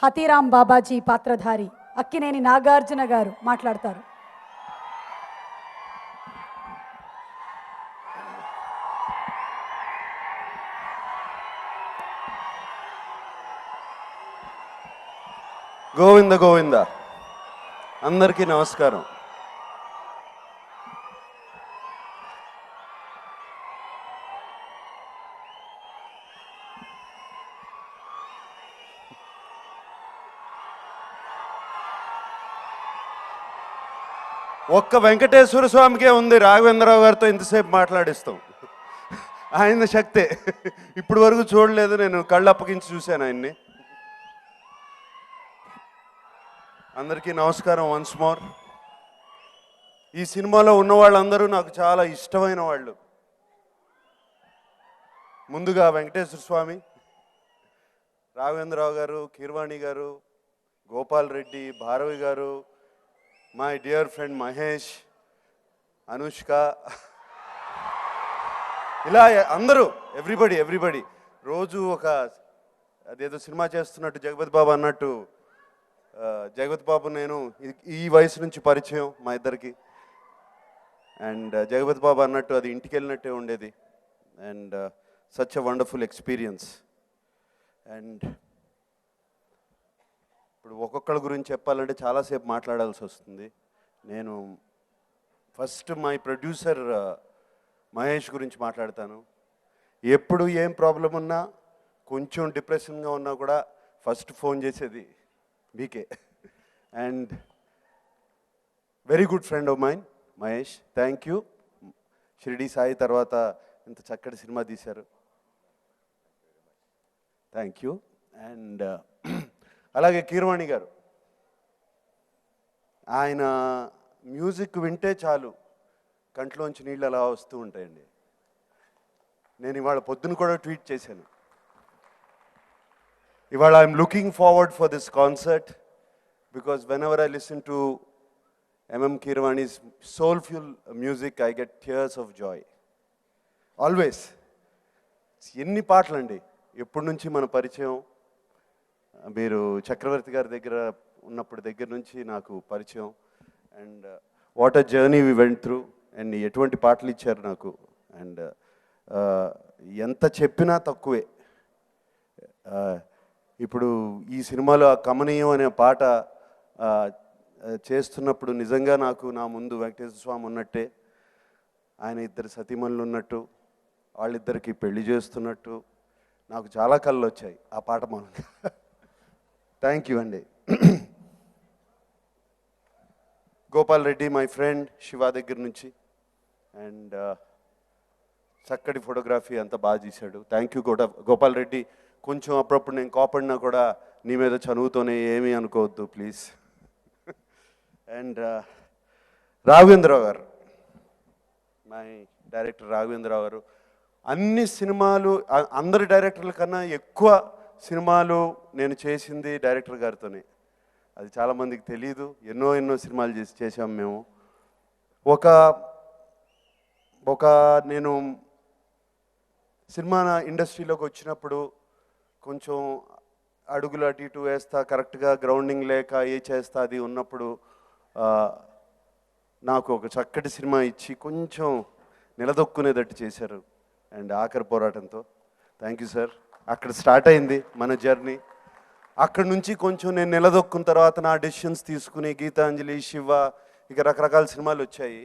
హతీరామ్ బాబాజీ పాత్రధారి అక్కినేని నాగార్జున గారు మాట్లాడతారు. గోవింద గోవింద. అందరికీ నమస్కారం. ఒక్క వెంకటేశ్వర స్వామికే ఉంది రాఘవేంద్రరావు గారితో ఇంతసేపు మాట్లాడిస్తాం. ఆయన శక్తే. ఇప్పుడు వరకు చూడలేదు, నేను కళ్ళు అప్పగించి చూశాను ఆయన్ని. అందరికీ నమస్కారం వన్స్ మోర్. ఈ సినిమాలో ఉన్న వాళ్ళందరూ నాకు చాలా ఇష్టమైన వాళ్ళు. ముందుగా వెంకటేశ్వర స్వామి, రాఘవేంద్రరావు గారు, కీర్వాణి గారు, గోపాల్ రెడ్డి, భారవి గారు, my dear friend Mahesh, Anushka, ఇలా అందరూ ఎవ్రీబడి రోజు ఒక అదేదో సినిమా చేస్తున్నట్టు జగపతి బాబు అన్నట్టు జగపతి బాబు నేను ఈ వయసు నుంచి పరిచయం మా ఇద్దరికి. అండ్ జగపతి బాబు అన్నట్టు అది ఇంటికి వెళ్ళినట్టే ఉండేది. And such a wonderful experience. And ఇప్పుడు ఒక్కొక్కళ్ళ గురించి చెప్పాలంటే చాలాసేపు మాట్లాడాల్సి వస్తుంది. నేను ఫస్ట్ మై ప్రొడ్యూసర్ మహేష్ గురించి మాట్లాడతాను. ఎప్పుడు ఏం ప్రాబ్లం ఉన్నా, కొంచెం డిప్రెషన్గా ఉన్నా కూడా ఫస్ట్ ఫోన్ చేసేది మీకే. And very good friend of mine Mahesh. Thank you. Shirdi Sai తర్వాత ఇంత చక్కటి సినిమా తీశారు. Thank you. అండ్ అలాగే కీర్వాణి గారు, ఆయన మ్యూజిక్ వింటే చాలు కంట్లోంచి నీళ్ళు అలా వస్తూ ఉంటాయండి. నేను ఇవాళ పొద్దున కూడా ట్వీట్ చేశాను, ఇవాళ I'm looking forward for this concert because whenever I listen to MM Keeravani's soulful music I get tears of joy always. ఎన్ని పాటలండి, ఎప్పటి నుంచి మన పరిచయం. మీరు చక్రవర్తి గారి దగ్గర ఉన్నప్పుడు దగ్గర నుంచి నాకు పరిచయం. And what a journey we went through. And ఎటువంటి పాటలు ఇచ్చారు నాకు. అండ్ ఎంత చెప్పినా తక్కువే. ఇప్పుడు ఈ సినిమాలో ఆ కమనీయం అనే పాట చేస్తున్నప్పుడు నిజంగా నాకు నా ముందు వెంకటేశ్వర స్వామి ఉన్నట్టే, ఆయన ఇద్దరు సతీమణులు ఉన్నట్టు, వాళ్ళిద్దరికి పెళ్లి చేస్తున్నట్టు నాకు చాలా కళ్ళు వచ్చాయి ఆ పాట మూలంగా. థ్యాంక్ యూ అండి. గోపాల్ రెడ్డి మై ఫ్రెండ్, శివ దగ్గర నుంచి. అండ్ చక్కటి ఫోటోగ్రఫీ అంతా బాగా తీశాడు. Thank you Gopal Reddy. కొంచెం అప్పుడప్పుడు నేను కోపడినా కూడా నీ మీద చదువుతోనే ఏమీ అనుకోవద్దు ప్లీజ్. అండ్ రాఘవేంద్రరావు గారు, మై డైరెక్టర్ రాఘవేంద్రరావు గారు. అన్ని సినిమాలు, అందరి డైరెక్టర్ల కన్నా ఎక్కువ సినిమాలు నేను చేసింది డైరెక్టర్ గారితోనే. అది చాలామందికి తెలీదు. ఎన్నో సినిమాలు చేసాం మేము. నేను సినిమా ఇండస్ట్రీలోకి వచ్చినప్పుడు కొంచెం అడుగులు అటు ఇటు వేస్తా, కరెక్ట్గా గ్రౌండింగ్ లేక ఏ చేస్తా అది ఉన్నప్పుడు నాకు ఒక చక్కటి సినిమా ఇచ్చి కొంచెం నిలదొక్కునేటట్టు చేశారు. అండ్ ఆఖరి పోరాటంతో థ్యాంక్ యూ సార్. అక్కడ స్టార్ట్ అయింది మన జర్నీ. అక్కడి నుంచి కొంచెం నేను నిలదొక్కున్న తర్వాత నా డెసిషన్స్ తీసుకుని గీతాంజలి, శివ, ఇక రకరకాల సినిమాలు వచ్చాయి.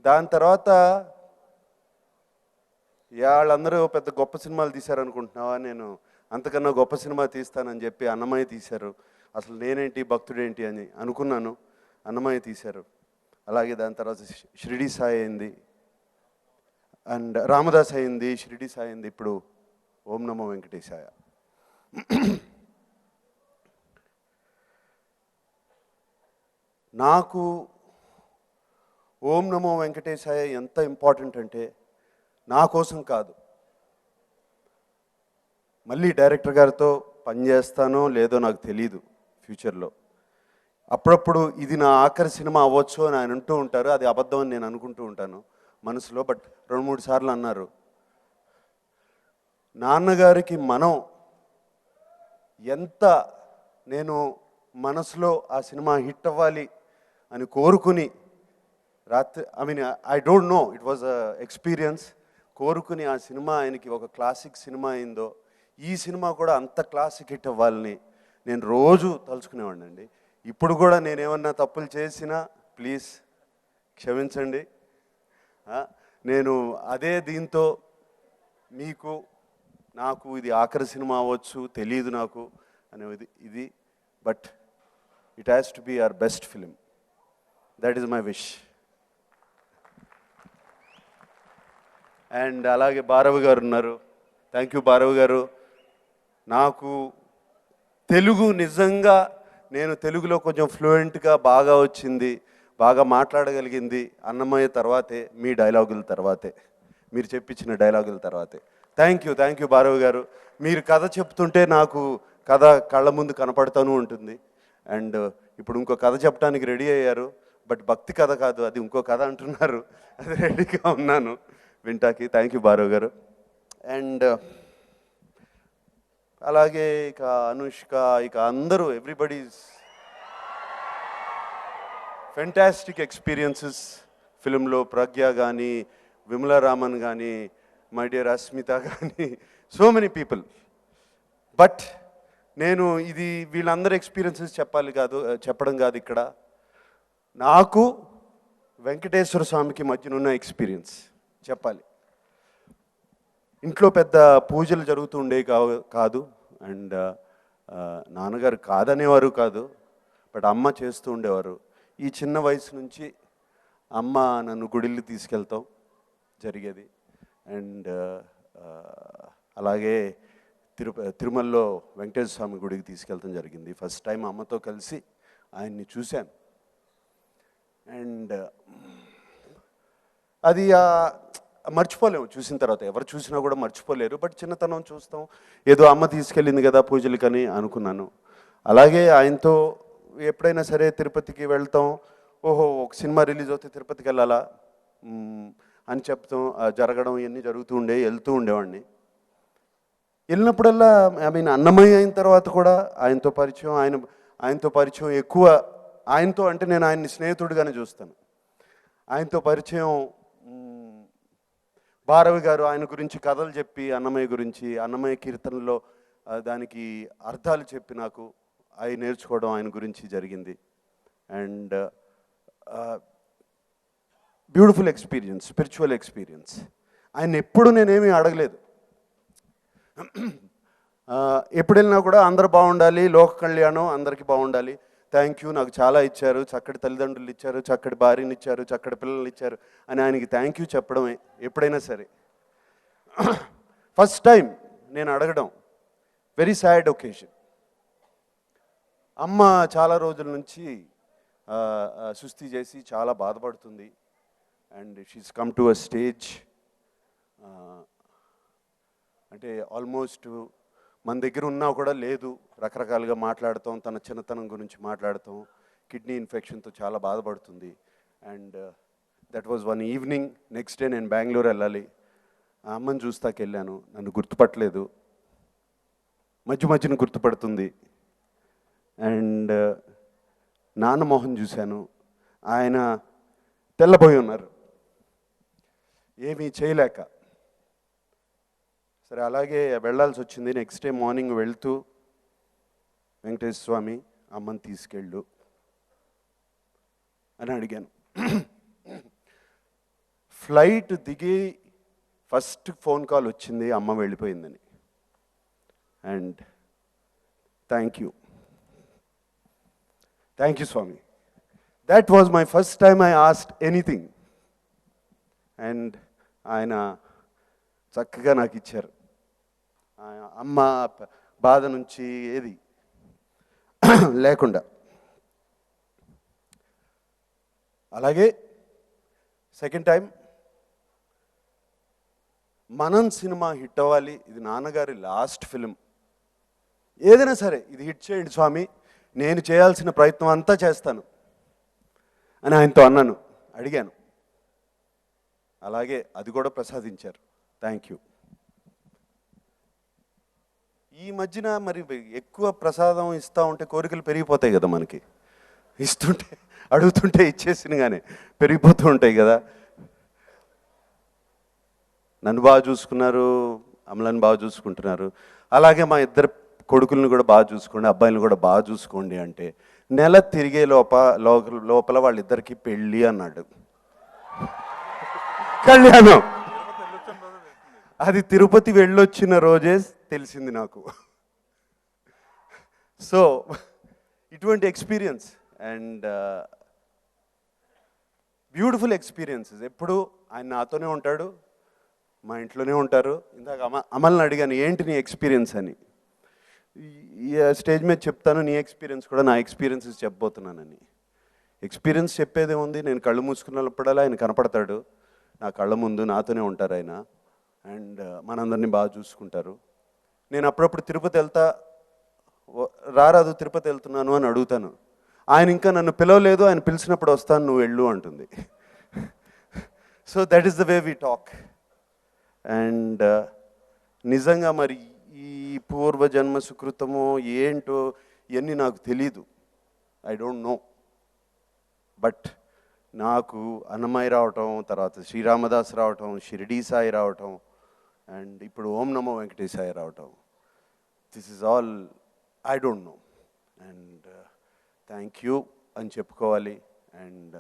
దాని తర్వాత వాళ్ళందరూ పెద్ద గొప్ప సినిమాలు తీశారనుకుంటున్నావా, నేను అంతకన్నా గొప్ప సినిమా తీస్తానని చెప్పి అన్నమయ్య తీశారు. అసలు నేనేంటి భక్తుడేంటి అని అనుకున్నాను. అన్నమయ్య తీశారు. అలాగే దాని తర్వాత షిరిడి సాయి అయింది, అండ్ రామదాస్ అయింది, షిరిడి సాయి అయింది, ఇప్పుడు ఓం నమో వెంకటేశాయ. నాకు ఓం నమో వెంకటేశాయ ఎంత ఇంపార్టెంట్ అంటే, నా కోసం కాదు, మళ్ళీ డైరెక్టర్ గారితో పనిచేస్తానో లేదో నాకు తెలీదు ఫ్యూచర్లో. అప్పుడప్పుడు ఇది నా ఆఖరి సినిమా అవ్వచ్చు అని ఆయన అంటూ ఉంటారు. అది అబద్ధం అని నేను అనుకుంటూ ఉంటాను మనసులో. బట్ 2-3 సార్లు అన్నారు. నాన్నగారికి మనం ఎంత నేను మనసులో ఆ సినిమా హిట్ అవ్వాలి అని కోరుకుని రాత్రి I don't know, it was a experience. కోరుకుని ఆ సినిమా ఆయనకి ఒక క్లాసిక్ సినిమా అయిందో, ఈ సినిమా కూడా అంత క్లాసిక్ హిట్ అవ్వాలని నేను రోజు తలుచుకునేవాడిని అండి. ఇప్పుడు కూడా నేనేమన్నా తప్పులు చేసినా ప్లీజ్ క్షమించండి. నేను అదే దీంతో మీకు నాకు ఇది ఆఖరి సినిమా అవ్వచ్చు, తెలియదు నాకు అనేది ఇది, but it has to be our best film. That is my wish. And అలాగే భారవి గారు ఉన్నారు. థ్యాంక్ యూ భారవి గారు. నాకు తెలుగు నిజంగా నేను తెలుగులో కొంచెం ఫ్లూయెంట్గా బాగా వచ్చింది, బాగా మాట్లాడగలిగింది అన్నమయ్య తర్వాతే, మీ డైలాగుల తర్వాతే, మీరు చెప్పించిన డైలాగుల తర్వాతే. థ్యాంక్ యూ భారవి గారు. మీరు కథ చెప్తుంటే నాకు కథ కళ్ళ ముందు కనపడుతూనే ఉంటుంది. అండ్ ఇప్పుడు ఇంకో కథ చెప్పడానికి రెడీ అయ్యారు, బట్ భక్తి కథ కాదు, అది ఇంకో కథ అంటున్నారు. అది రెడీగా ఉన్నాను వింటాకి. థ్యాంక్ యూ భారవి గారు. అండ్ అలాగే ఇక అనుష్క, ఇక అందరూ ఎవ్రీబడీస్ ఫెంటాస్టిక్ ఎక్స్పీరియన్సెస్ ఫిలింలో. ప్రజ్ఞ కానీ, విమలా రామన్ కానీ, మై డియర్ అస్మిత కానీ, సో మెనీ పీపుల్. బట్ నేను ఇది వీళ్ళందరి ఎక్స్పీరియన్సెస్ చెప్పడం కాదు ఇక్కడ. నాకు వెంకటేశ్వర స్వామికి మధ్యనున్న ఎక్స్పీరియన్స్ చెప్పాలి. ఇంట్లో పెద్ద పూజలు జరుగుతుండే కాదు. అండ్ నాన్నగారు కాదనేవారు కాదు, బట్ అమ్మ చేస్తూ ఉండేవారు. ఈ చిన్న వయసు నుంచి అమ్మ నన్ను గుడిల్ని తీసుకెళ్తాం జరిగేది. అండ్ అలాగే తిరుమలలో వెంకటేశ్వర స్వామి గుడికి తీసుకెళ్తాం జరిగింది. ఫస్ట్ టైం అమ్మతో కలిసి ఆయన్ని చూశాను. అండ్ అది మర్చిపోలేము చూసిన తర్వాత. ఎవరు చూసినా కూడా మర్చిపోలేరు. బట్ చిన్నతనం చూస్తాం, ఏదో అమ్మ తీసుకెళ్ళింది కదా పూజలకని అనుకున్నాను. అలాగే ఆయనతో ఎప్పుడైనా సరే తిరుపతికి వెళ్తాం, ఓహో ఒక సినిమా రిలీజ్ అవుతే తిరుపతికి వెళ్ళాలా అని చెప్తాం, జరగడం ఇవన్నీ జరుగుతూ వెళ్తూ ఉండేవాడిని. వెళ్ళినప్పుడల్లా అన్నమయ్య అయిన తర్వాత కూడా ఆయనతో పరిచయం ఎక్కువ. ఆయనతో అంటే నేను ఆయన్ని స్నేహితుడిగానే చూస్తాను. ఆయనతో పరిచయం భారవి గారు ఆయన గురించి కథలు చెప్పి, అన్నమయ్య గురించి, అన్నమయ్య కీర్తనలో దానికి అర్థాలు చెప్పి నాకు అవి నేర్చుకోవడం ఆయన గురించి జరిగింది. And beautiful experience, spiritual experience. ఆయన ఎప్పుడు నేనేమీ అడగలేదు. ఎప్పుడు వెళ్ళినా కూడా అందరూ బాగుండాలి, లోక కళ్యాణం అందరికీ బాగుండాలి, థ్యాంక్ యూ, నాకు చాలా ఇచ్చారు, చక్కటి తల్లిదండ్రులు ఇచ్చారు, చక్కటి భార్యని ఇచ్చారు, చక్కటి పిల్లలు ఇచ్చారు అని ఆయనకి థ్యాంక్ యూ చెప్పడమే ఎప్పుడైనా సరే. ఫస్ట్ టైం నేను అడగడం, వెరీ సాడ్ ఒకేషన్. అమ్మ చాలా రోజుల నుంచి సుస్థి చేసి చాలా బాధపడుతుంది. And she's come to a stage, అంటే ఆల్మోస్ట్ మన దగ్గర ఉన్నా కూడా లేదు, రకరకాలుగా మాట్లాడతాం, తన చిన్నతనం గురించి మాట్లాడతాం, కిడ్నీ ఇన్ఫెక్షన్తో చాలా బాధపడుతుంది. And that was one evening. Next day నేను బెంగళూరు వెళ్ళాలి. ఆ అమ్మని చూస్తాకి వెళ్ళాను, నన్ను గుర్తుపట్టలేదు, మధ్యన గుర్తుపడుతుంది. అండ్ నాన్న మోహన్ చూశాను, ఆయన తెల్లబోయి ఉన్నారు, ఏమీ చేయలేక. సరే అలాగే వెళ్ళాల్సి వచ్చింది. నెక్స్ట్ డే మార్నింగ్ వెళ్తూ, వెంకటేశ్వర స్వామి అమ్మని తీసుకెళ్ళు అని అడిగాను. ఫ్లైట్ దిగి ఫస్ట్ ఫోన్ కాల్ వచ్చింది, అమ్మ వెళ్ళిపోయిందని. And thank you Swami. That was my first time I asked anything. And ఆయన చక్కగా నాకు ఇచ్చారు. అమ్మ బాధ నుంచి ఏది లేకుండా. అలాగే సెకండ్ టైం మనం సినిమా హిట్ అవ్వాలి, ఇది నాన్నగారి లాస్ట్ ఫిలిం, ఏదైనా సరే ఇది హిట్ చేయండి స్వామి, నేను చేయాల్సిన ప్రయత్నం అంతా చేస్తాను అని ఆయనతో అడిగాను. అలాగే అది కూడా ప్రసాదించారు. Thank you. ఈ మధ్యన మరి ఎక్కువ ప్రసాదం ఇస్తూ ఉంటే కోరికలు పెరిగిపోతాయి కదా మనకి. ఇస్తుంటే అడుగుతుంటే ఇచ్చేసినగానే పెరిగిపోతూ ఉంటాయి కదా. నన్ను బాగా చూసుకున్నారు, అమలని బాగా చూసుకుంటున్నారు. అలాగే మా ఇద్దరు కొడుకులను కూడా బాగా చూసుకోండి, అబ్బాయిలను కూడా బాగా చూసుకోండి అంటే నెల తిరిగే లోపల వాళ్ళిద్దరికి పెళ్ళి అన్నాడు. కళ్యాణం అది తిరుపతి వెళ్ళొచ్చిన రోజే తెలిసింది నాకు. సో ఇటువంటి ఎక్స్పీరియన్స్ అండ్ బ్యూటిఫుల్ ఎక్స్పీరియన్సెస్. ఎప్పుడు ఆయన నాతోనే ఉంటాడు, మా ఇంట్లోనే ఉంటారు. ఇందాక అమల్ని అడిగాను ఏంటి నీ ఎక్స్పీరియన్స్ అని. ఈ స్టేజ్ మీద చెప్తాను నీ ఎక్స్పీరియన్స్ కూడా నా ఎక్స్పీరియన్సెస్ చెప్పబోతున్నానని. ఎక్స్పీరియన్స్ చెప్పేదే ఉంది. నేను కళ్ళు మూసుకున్నప్పుడల్లా ఆయన కనపడతాడు నా కళ్ళ ముందు, నాతోనే ఉంటారు ఆయన. అండ్ మనందరినీ బాగా చూసుకుంటారు. నేను అప్పుడప్పుడు తిరుపతి వెళ్తా, రారాదు తిరుపతి వెళ్తున్నాను అని అడుగుతాను. ఆయన ఇంకా నన్ను పిలవలేదు, ఆయన పిలిచినప్పుడు వస్తాను నువ్వు వెళ్ళు అంటుంది. So that is the way we talk. And నిజంగా మరి ఈ పూర్వజన్మ సుకృతమో ఏంటో ఇవన్నీ నాకు తెలీదు, ఐ డోంట్ నో. బట్ నాకు అన్నమయ్య రావటం, తర్వాత శ్రీరామదాస్ రావటం, షిరిడీ సాయి రావటం, అండ్ ఇప్పుడు ఓం నమో వెంకటేశాయ రావటం, this is all I don't know. And thank you అని చెప్పుకోవాలి. అండ్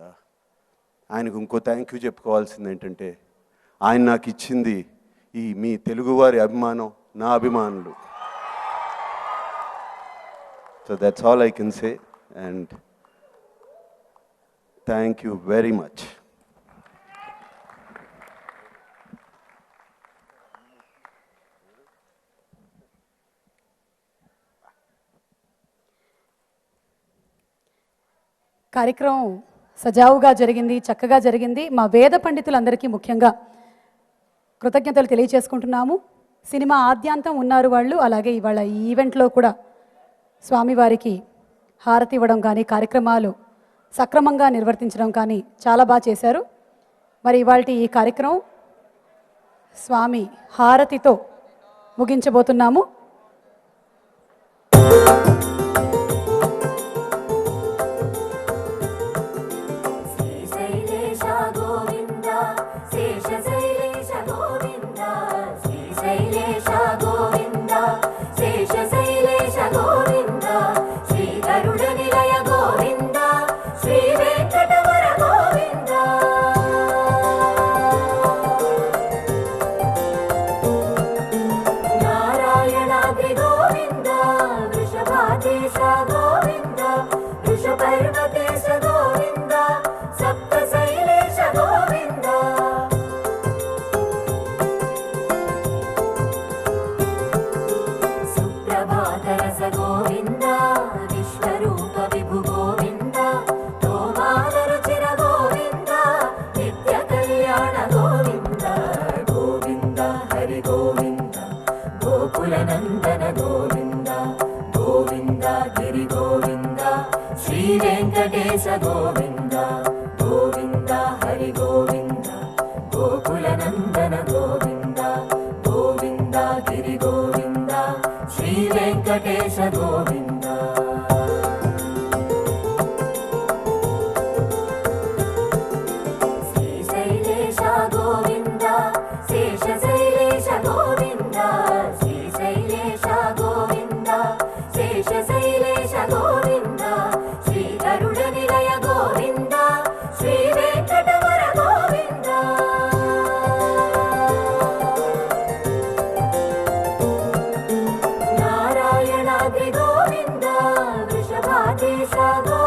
ఆయనకు ఇంకో థ్యాంక్ యూ చెప్పుకోవాల్సింది ఏంటంటే ఆయన నాకు ఇచ్చింది ఈ మీ తెలుగువారి అభిమానం, నా అభిమానులు. So that's all I can say. And thank you very much. కార్యక్రమం సజావుగా జరిగింది, చక్కగా జరిగింది. మా వేద పండితులందరికీ ముఖ్యంగా కృతజ్ఞతలు తెలియచేసుకుంటున్నాము. సినిమా ఆద్యాంతం ఉన్నారు వాళ్ళు. అలాగే ఇవాళ ఈ ఈవెంట్లో కూడా స్వామివారికి హారతి ఇవ్వడం కానీ, కార్యక్రమాలు సక్రమంగా నిర్వర్తించడం కానీ చాలా బాగా చేశారు. మరి ఇవాళ ఈ కార్యక్రమం స్వామి హారతితో ముగించబోతున్నాము. నందన గోవింద గోవింద గిరి గోవింద శ్రీ వెంకటేశ గోవింద గోవింద హరి గోవింద గోకుల నందన గోవింద గోవింద గిరి గోవింద శ్రీ వెంకటేశ గోవింద. శ్రీశైలేశ గోవింద శేషశైలేశ గోవింద శ్రీశైలేశ గోవింద శేషశైలేశ గోవింద శ్రీ గరుడ నిలయ గోవింద శ్రీ వెంకటవర గోవింద. నారాయణాద్రి గోవింద వృషభాధీశ గోవింద